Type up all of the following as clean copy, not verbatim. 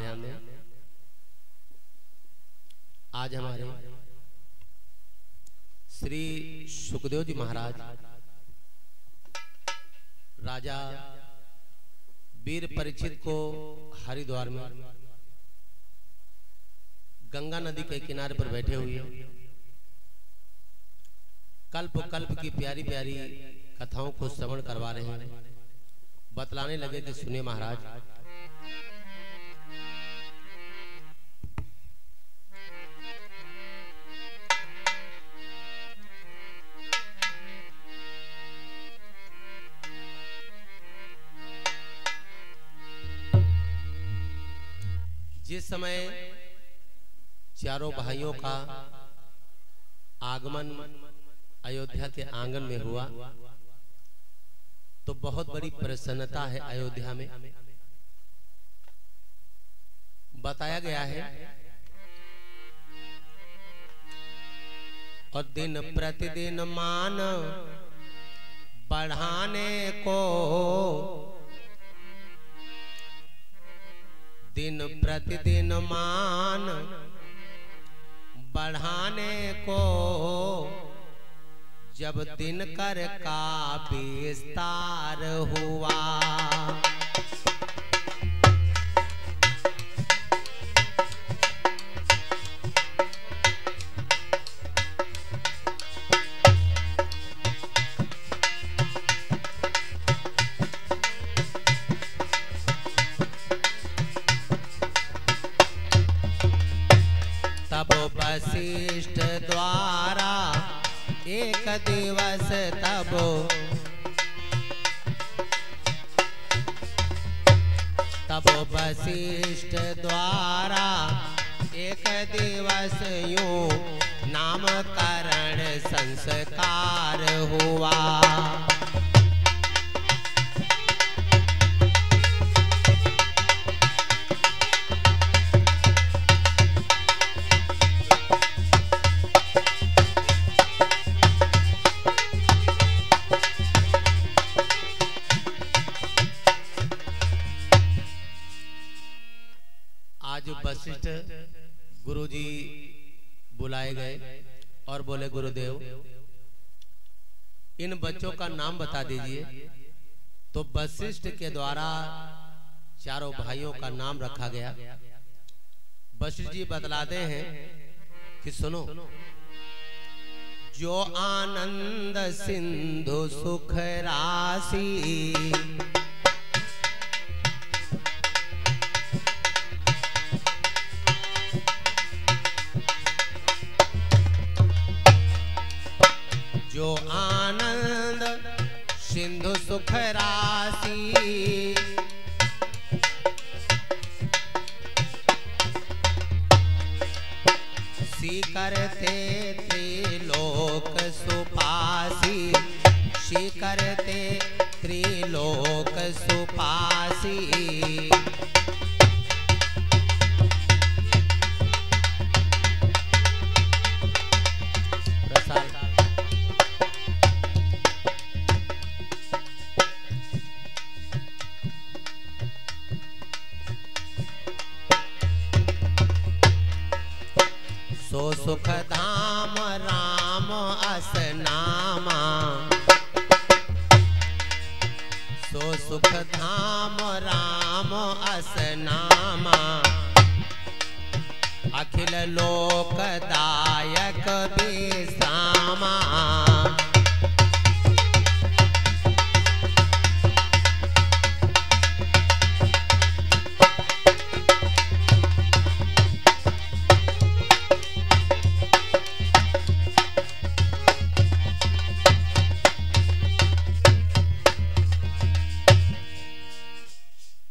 ध्यान दें। आज हमारे श्री सुखदेव जी महाराज राजा वीर परीक्षित को हरिद्वार में गंगा नदी के किनारे पर बैठे हुए कल्प कल्प की प्यारी प्यारी कथाओं को श्रवण करवा रहे हैं। बतलाने लगे कि सुनिए महाराज, जिस समय चारों भाइयों का आगमन अयोध्या के आंगन में हुआ तो बहुत बड़ी प्रसन्नता है अयोध्या में। बताया गया है और दिन प्रतिदिन मान बढ़ाने को, दिन प्रतिदिन मान बढ़ाने को, जब दिनकर का विस्तार हुआ। तब वशिष्ठ द्वारा एक दिवस तब वशिष्ठ द्वारा एक दिवस यूं नामकरण संस्कार हुआ। आज वशिष्ठ गुरुजी बुलाए गए और बोले, गुरुदेव इन बच्चों का नाम बता दीजिए। तो वशिष्ठ के द्वारा चारों भाइयों का नाम रखा गया। वशिष्ठ जी बतलाते हैं कि सुनो, जो आनंद सिंधु सुख राशि, जो आनंद सिंधु सुख राशि, करते त्रिलोक सुपासी, करते त्रिलोक सुपासी। सो सुख धाम राम असनामा, सो सुख धाम राम असनामा, अखिल लोकदायक विश्रामा।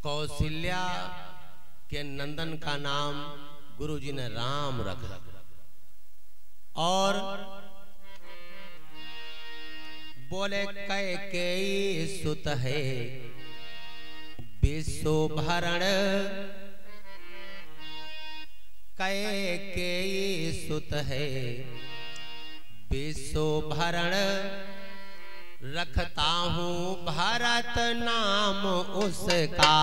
कौशल्या के नंदन का नाम गुरुजी ने राम रखा और बोले, कैकेयी सुत है विश्वभरण, कैकेयी सुत है विश्वभरण, रखता हूँ भरत नाम उसका।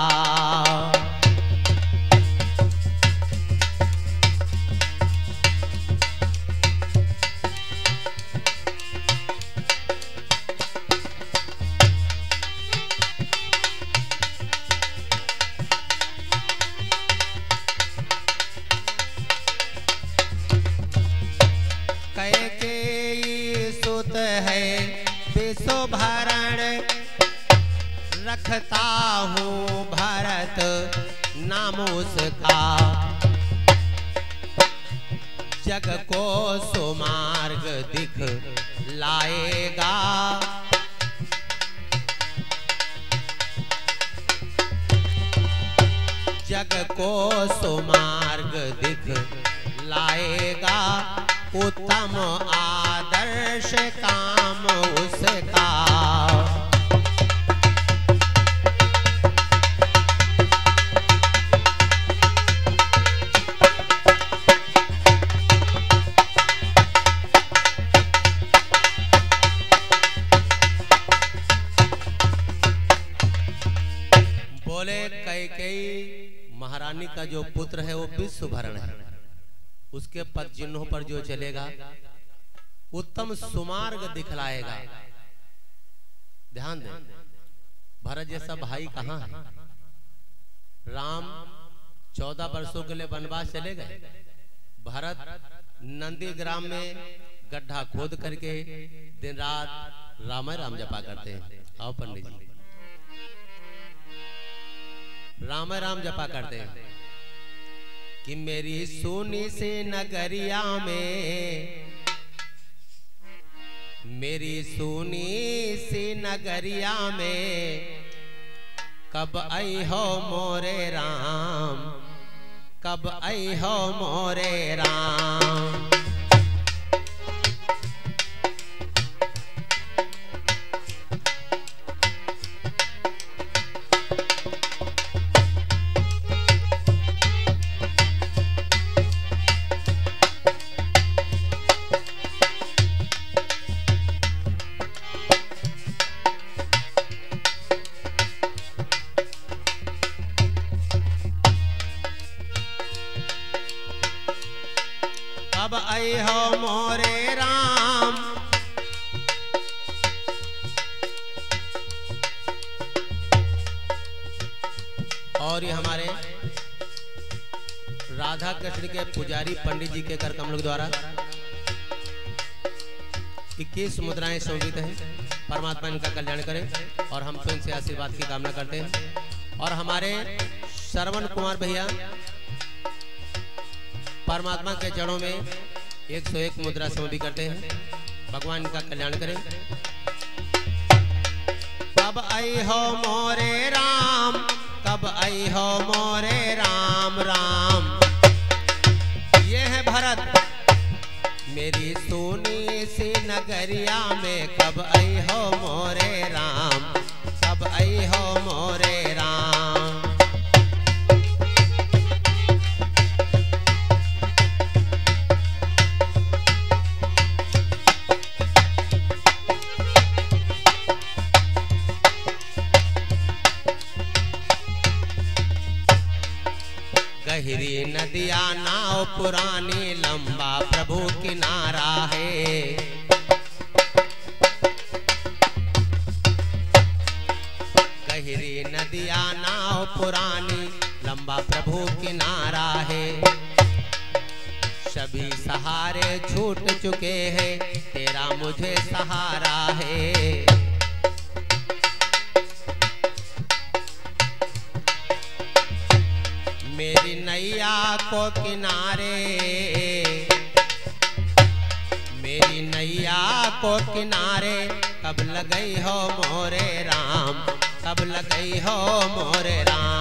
रखता हूँ भरत नाम उसका, जग को सुमार्ग दिखलाएगा। जग को सुमार्ग दिखलाएगा, उत्तम आदर्श काम उसका। बोले कैकेयी महारानी का जो पुत्र है वो विश्वभरण है, उसके पद चिन्हों पर जो चलेगा उत्तम सुमार्ग दिखलाएगा। ध्यान दें, भरत जैसा भाई कहाँ है? राम 14 वर्षों के लिए वनवास चले गए, भरत नंदीग्राम में गड्ढा खोद करके दिन रात राम राम जपा करते हैं। आओ पंडित जी, राम राम जपा करते हैं कि मेरी सोनी से नगरिया में, मेरी सोनी सी नगरिया में, कब आई हो मोरे राम, कब आई हो मोरे राम। कब आई हो मोरे राम, और ये हमारे राधा कृष्ण के पुजारी पंडित जी के कर कमलों द्वारा 21 मुद्राएं शोभित हैं। परमात्मा इनका कल्याण करे और हम तो इनसे आशीर्वाद की कामना करते हैं। और हमारे श्रवण कुमार भैया परमात्मा के चरणों में 101 मुद्रा समर्पी करते हैं। भगवान इनका कल्याण करें। कब आई हो मोरे राम, कब आई हो मोरे राम राम। ये है भरत मेरी सोनी सी नगरिया में, कब आई हो मोरे राम, कब आई हो मोरे राम। गहरी नदिया नाव पुरानी, लंबा प्रभु किनारा है। गहरी नदिया नाव पुरानी, लंबा प्रभु किनारा है। सभी सहारे छूट चुके हैं, तेरा मुझे सहारा है। मेरी नैया को किनारे, मेरी नैया को किनारे, कब लगई हो मोरे राम, कब लगई हो मोरे राम।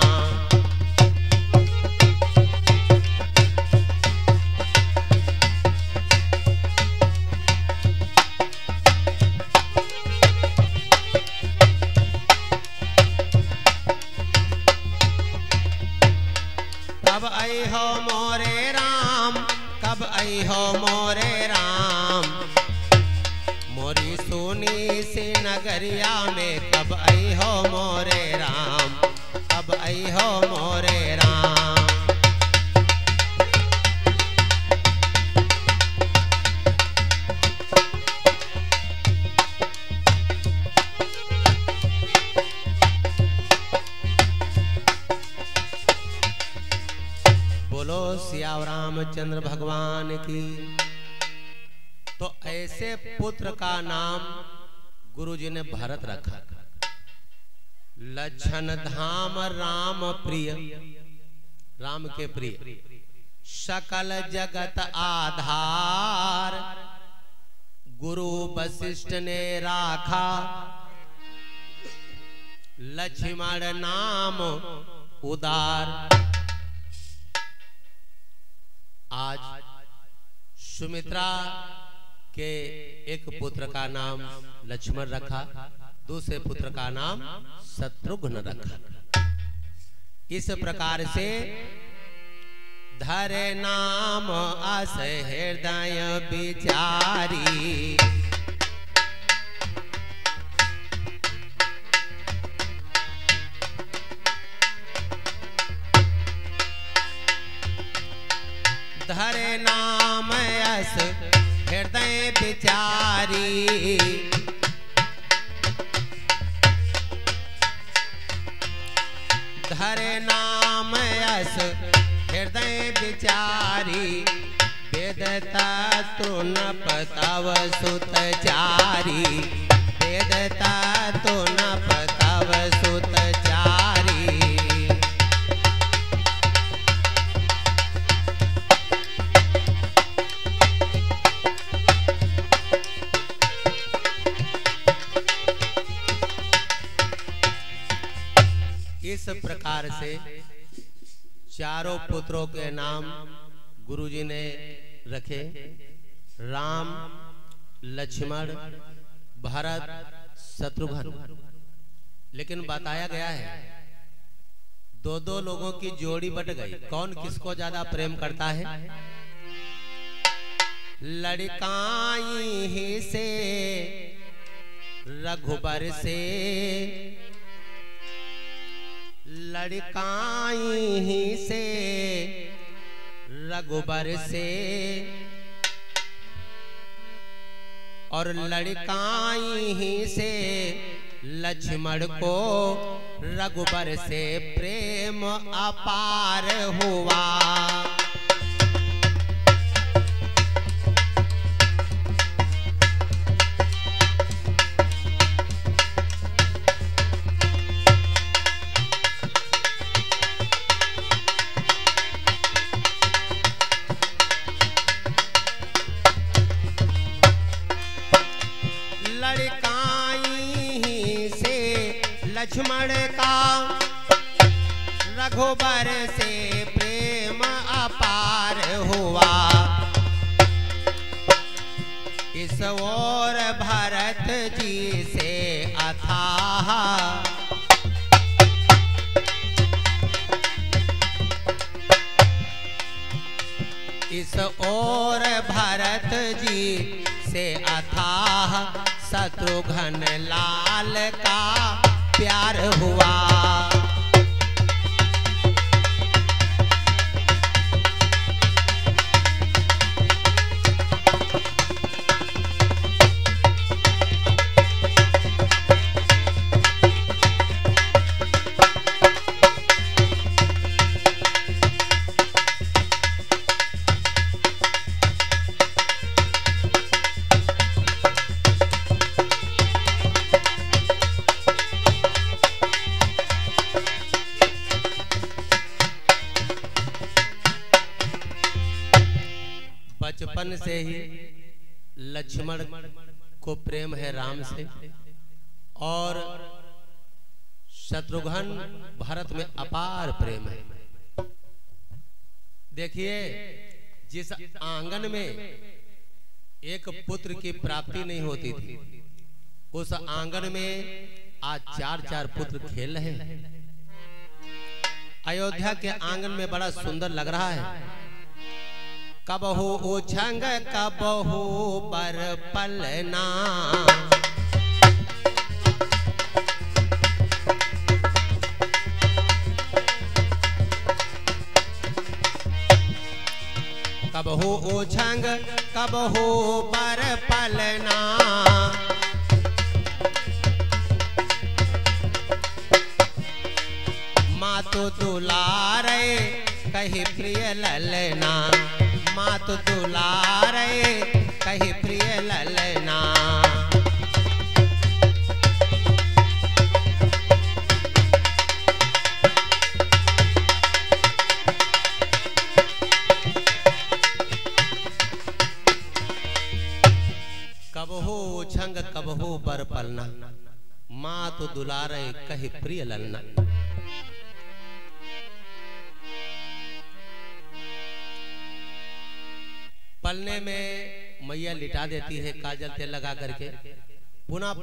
कब आई हो मोरे राम, कब आई हो मोरे राम। मोरी सोनी सी नगरिया में, कब आई हो मोरे राम, कब आई हो मोरे राम। बोलो सिया रामचंद्र भगवान की। तो ऐसे पुत्र का नाम गुरुजी ने भरत रखा। लक्षण धाम राम प्रिय, राम के प्रिय, सकल जगत आधार, गुरु वशिष्ठ ने राखा, लक्ष्मण नाम उदार। आज सुमित्रा के एक पुत्र का नाम लक्ष्मण रखा, दूसरे पुत्र का नाम शत्रुघ्न रखा। इस प्रकार से धरे नाम अस हृदय विचारी, धरे नाम अस हृदय विचारी, धरे नाम अस हृदय विचारी, वेद तत्व न पतव सुत चारी, वेद तत्व न पतव सुत चारी। इस प्रकार से चारों पुत्रों के नाम गुरुजी ने रखे, राम, लक्ष्मण, भरत, शत्रुघ्न। लेकिन बताया गया है दो दो लोगों की जोड़ी बट गई, कौन किसको ज्यादा प्रेम करता है। लड़काई ही से रघुबर से, लड़काई ही से रघुबर से, और लड़काई ही से लक्ष्मण को रघुबर से प्रेम अपार हुआ। लक्ष्मण का रघुबर से प्रेम अपार हुआ। इस ओर भरत जी से अथाह, इस ओर भरत जी से अथाह, शत्रुघ्न लाल का प्यार हुआ। बचपन से ही लक्ष्मण को प्रेम है राम से, और शत्रुघ्न भरत में अपार प्रेम है। देखिए, जिस आंगन में एक पुत्र की प्राप्ति नहीं होती थी, उस आंगन में आज चार चार पुत्र खेल रहे हैं। अयोध्या के आंगन में बड़ा सुंदर लग रहा है। कबहू उछंग कबहू पर पलना, कबहू उछंग कबहू पर पलना, मातु दुलारे कही प्रिय ललना, मातु दुलारे कही प्रिय ललना। कबहू बर पलना, माँ तो दुलारे कही प्रिय ललना। पलने में मैया लिटा देती है काजल तेल लगा करके, पुनः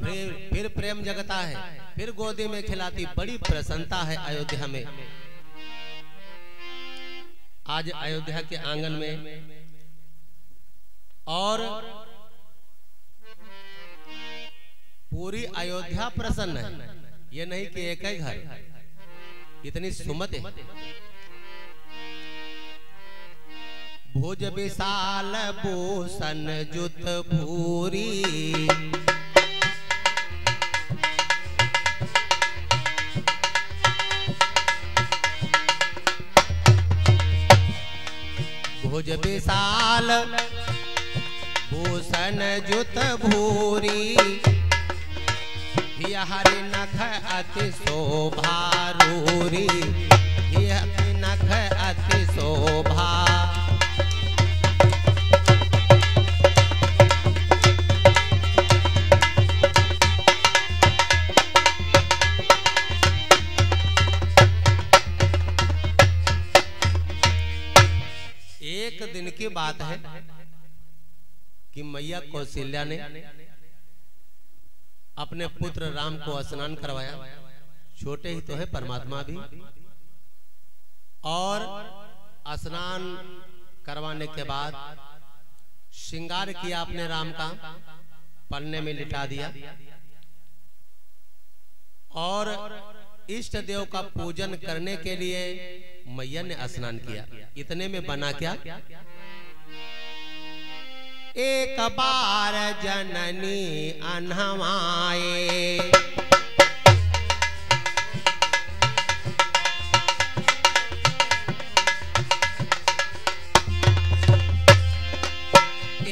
फिर प्रेम जगता है, फिर गोदी में खिलाती। बड़ी प्रसन्नता है अयोध्या में। आज अयोध्या के आंगन में और पूरी अयोध्या प्रसन्न है। ये नहीं कि एक ही घर, इतनी सुमत है। भुज विशाल भूषण जुत भूरी, भुज विशाल भूषण जुत भूरी, हरि नख अति शोभा रूरी, हरि नख अति शोभा। एक दिन की बात है कि मैया कौशल्या ने अपने पुत्र राम को स्नान करवाया। छोटे ही तो है परमात्मा भी। और स्नान करवाने के बाद श्रृंगार किया अपने राम का, पलने में लिटा दिया और इष्ट देव का पूजन करने के लिए मैया ने स्नान किया। इतने में बना क्या, एक बार जननी अनहवाए,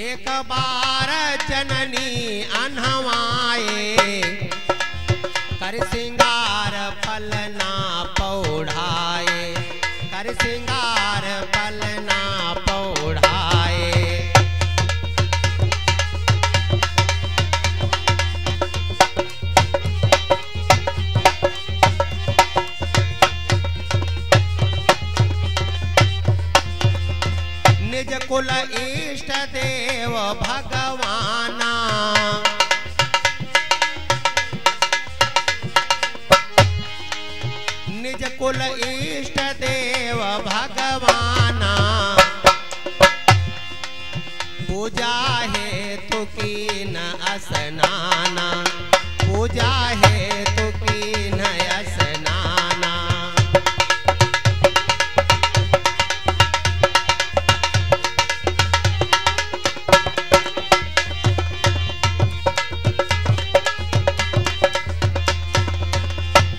एक बार जननी अनहवाए, कर सिंगार पलना पौढ़ाए, कर सिंगार पलना पौढ़ाए। निज कुल इष्ट देव भगवाना, निज कुल इष्ट देव भगवाना, पूजा हेतु कीन स्नाना, पूजा हेतु कीन स्नाना।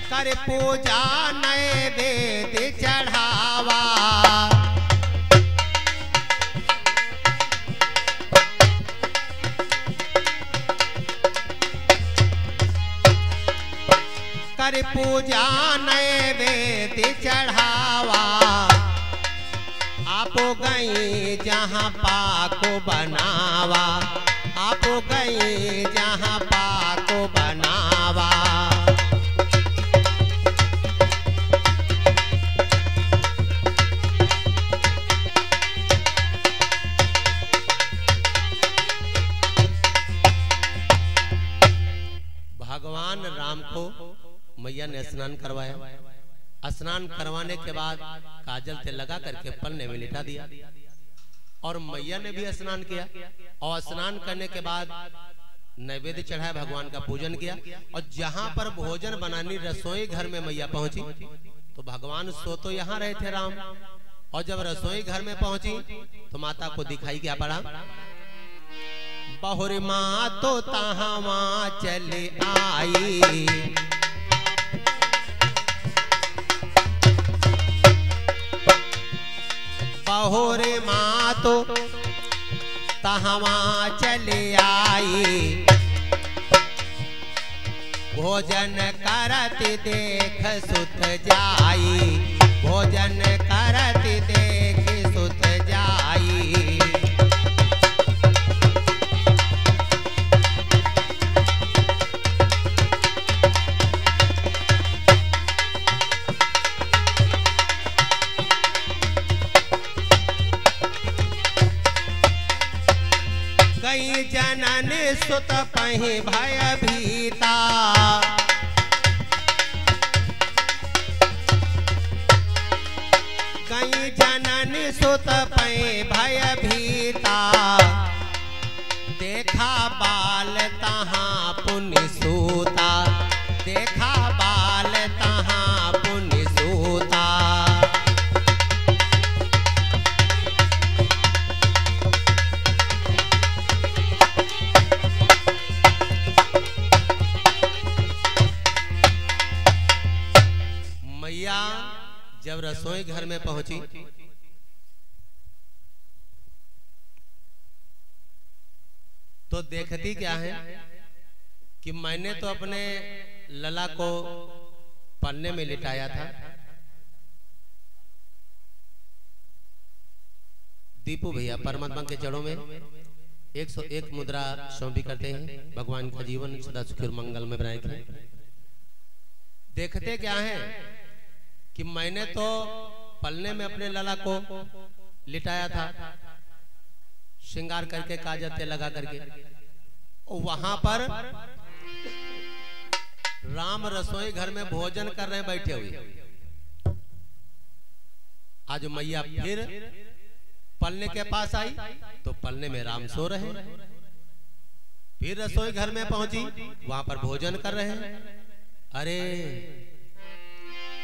कर पूजा नैवेद्य चढ़ावा, कर पूजा नैवेद्य चढ़ावा। आप गई जहाँ पाको बनावा, आप गई जहाँ पाको बनावा। भगवान राम को मैया ने स्नान करवाया। स्नान करवाने के बाद काजल तेल लगा करके पलने में लिटा दिया और मैया ने भी स्नान किया। और स्नान करने के बाद नैवेद्य चढ़ाया, भगवान का पूजन किया। और जहां पर भोजन बनानी रसोई घर में मैया पहुंची तो भगवान सो तो यहाँ रहे थे राम। और जब रसोई घर में पहुंची तो माता को दिखाई क्या पड़ा, बहुरी माँ तो तहां चली आई, बहुरी माँ तो तहां चली आई। भोजन करत देख सुत जाई, भोजन करत देख सुत जाई। गई जनन सुत पहि भय भीता, गई जनन सुत पहि भय भीता, देखा बाल तहाँ पुनि सूता, देखा बाल तहाँ पुनि सूता। मैया जब रसोई घर में पहुंची तो देखती क्या है कि मैंने तो अपने लला को पन्ने में लिटाया था। दीपू भैया परमात्मा के चरणों में 101 मुद्रा सौंपी करते हैं, भगवान का जीवन सदा सुखी और मंगल में बनाए रखें। देखते क्या है कि मैंने तो पलने में अपने लला को लिटाया था, श्रृंगार करके काजल तेल लगा करके। वहां पर राम रसोई घर में भोजन कर रहे बैठे हुए। आज मैया फिर पलने के पास आई तो पलने में राम सो रहे। फिर रसोई घर में पहुंची, वहां पर भोजन कर रहे हैं। अरे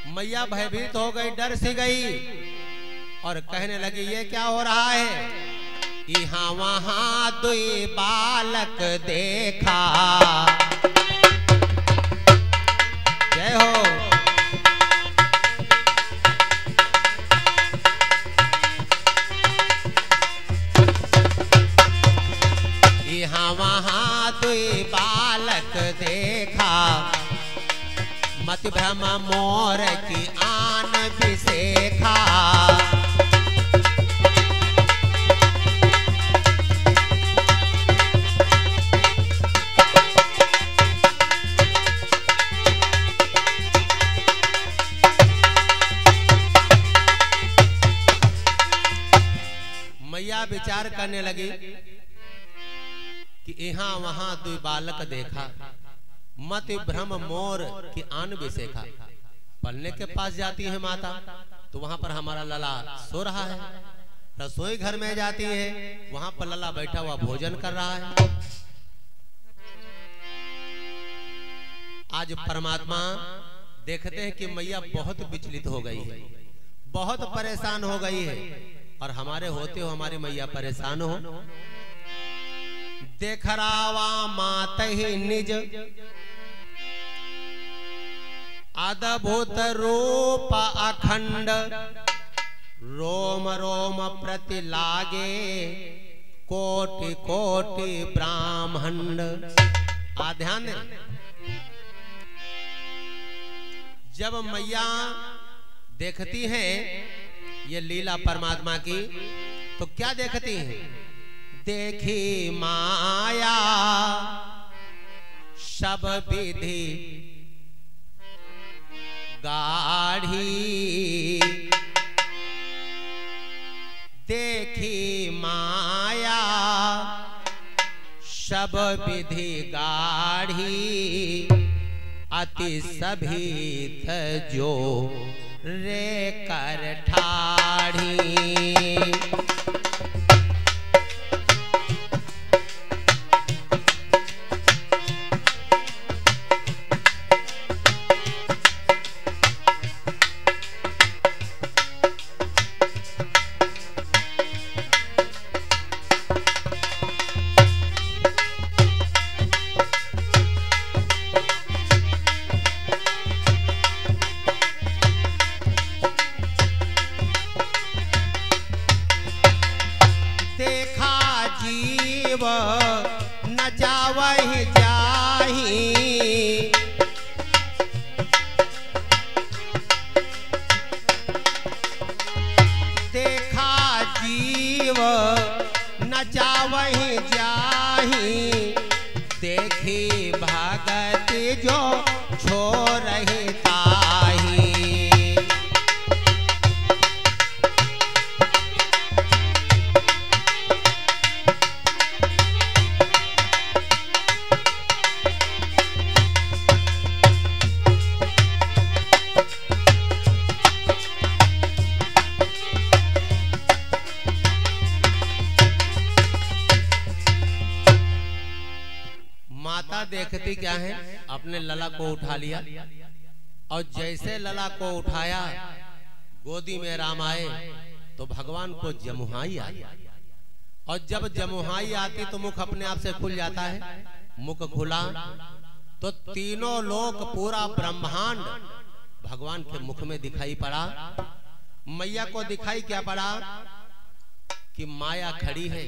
मैया भयभीत हो गई, डर सी गई और कहने लगी ये क्या हो रहा है। यहाँ वहां दुई बालक देखा, जय हो। यहाँ वहां दुई बालक देखा, मत भ्रम मोर की आन बिसेखा। मैया विचार करने लगी कि यहाँ वहां दुई बालक देखा, मत भ्रम मोर की आन बिसेखा। पलने के पास जाती है माता तो वहां पर हमारा लला सो रहा है। रसोई घर में जाती है, वहां पर लला बैठा हुआ भोजन कर रहा है। आज परमात्मा देखते हैं कि मैया बहुत विचलित हो गई है, बहुत परेशान हो गई है। और हमारे होते हो हमारी मैया परेशान हो। देख रावा मात ही निज अद्भुत रूप अखंड, रोम रोम प्रति लागे कोटि कोटि ब्राह्मण। ध्यान दें, जब मैया देखती हैं ये लीला परमात्मा की तो क्या देखती हैं। देखी माया सब विधि गाढ़ी, देखी माया सब विधि गाढ़ी, अति सभीत जो रे कर ठाढ़ी। न जावहि जाहि, देखा जीव न जावहि जाहि, देखी भगत जो छोड़हि ताहि। देखती क्या है, अपने लला को उठा लिया और जैसे लला को उठाया गोदी में राम आए तो भगवान को जमुहाई आई। और जब जमुहाई आती तो मुख अपने आप से खुल जाता है। मुख खुला तो तीनों लोक पूरा ब्रह्मांड भगवान के मुख में दिखाई पड़ा। मैया को दिखाई क्या पड़ा कि माया खड़ी है,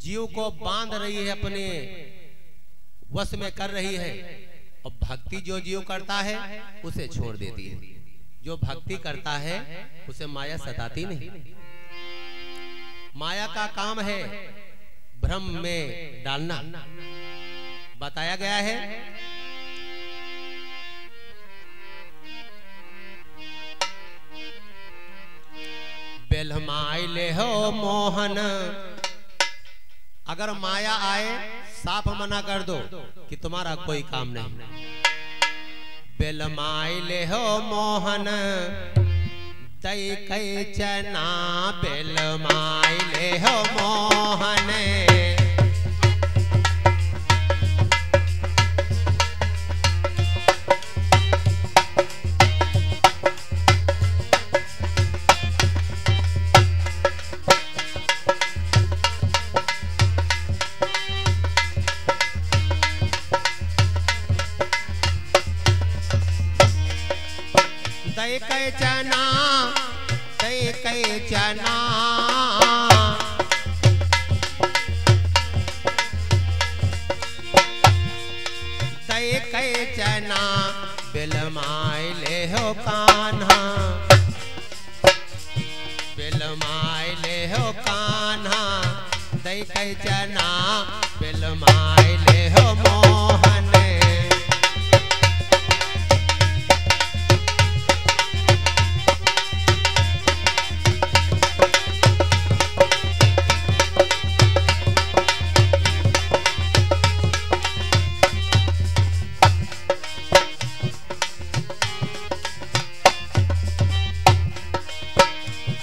जीव को बांध रही है, अपने वश में कर रही है। और भक्ति जो जीव करता है उसे छोड़ देती है। जो भक्ति करता है उसे माया सताती नहीं। माया का काम है भ्रम में डालना। बताया गया है बेलमाई ले हो मोहन। अगर माया आए साफ मना कर दो कि तुम्हारा कोई काम नहीं। बेलमाई ले हो मोहन दई कई चना। बेलमाई ले हो मोहन दई कई चना, दई कई चना। दई कई चना बेलमाई ले हो कान्हा। बेलमाई ले हो कान्हा दई कई चना। बेलमाई ले हो मोहन।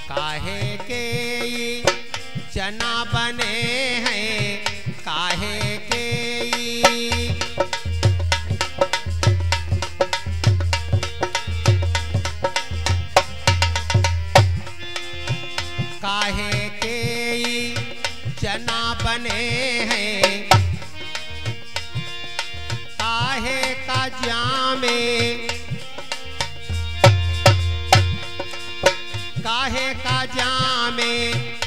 काहे के चना बने हैं, काहे के काहे के चना बने हैं। काहे का जामे, काहे का जामे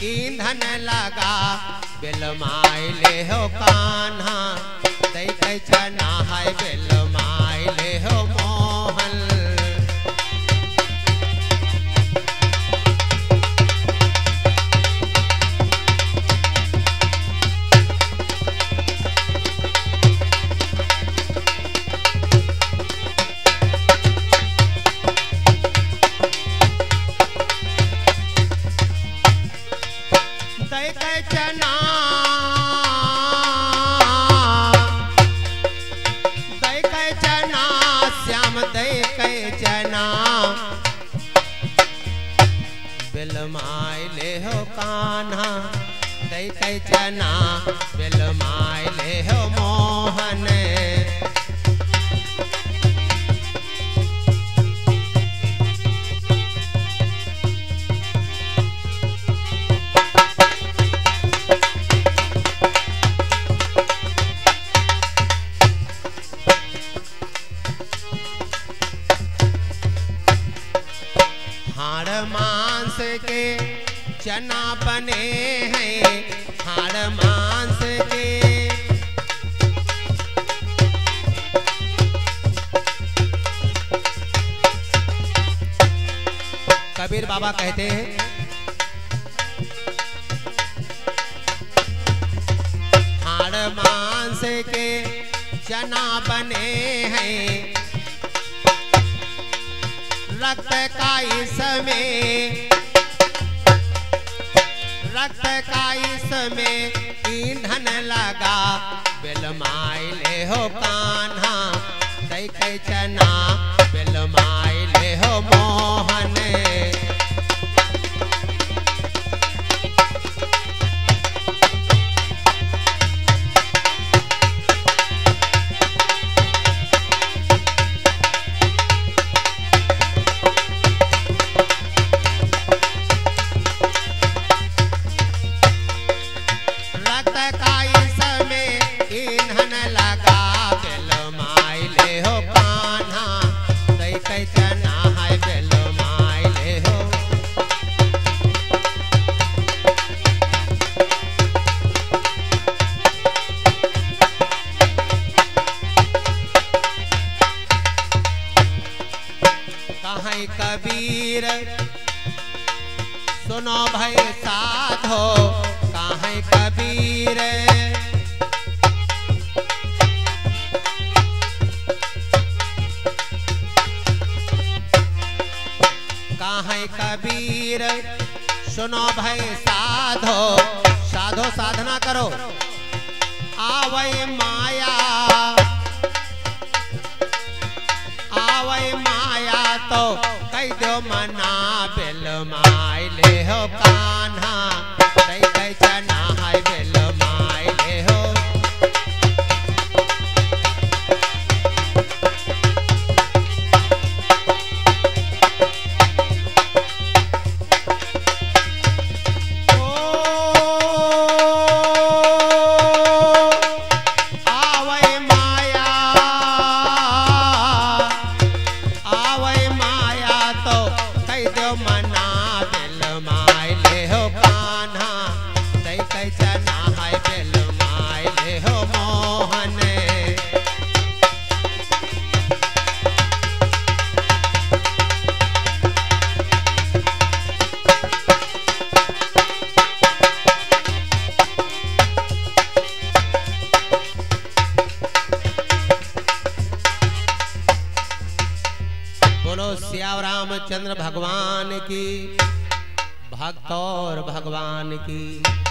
ईंधन लगा। बेलमाई ले हो कान्हा दई कई चना है। बेलमाई ले हो मोहन। दई कई चना, दई कई चना श्याम दई कई चना। बेलमाई ले हो कान्हा दई कई चना। बेलमाई ले हो मोहन। हाड़ मांस के चना बने हैं। हाड़ मांस के कबीर बाबा कहते हैं हाड़ मांस के चना बने हैं। रक्त का इसमें, रक्त का इसमें ईंधन लगा। बेलमाई ले हो कान्हा दई कई चना। बेलमाई ले हो मोहन। सुनो भाई साधो काहे कबीर, काहे कबीर सुनो भाई साधो, साधो साधना करो आवै माया, आवै माया तो कह दो मना बिल माय ले हो कान्हा, कह चना है बिल माय ले हो। श्याम रामचंद्र भगवान की, भक्त और भगवान की।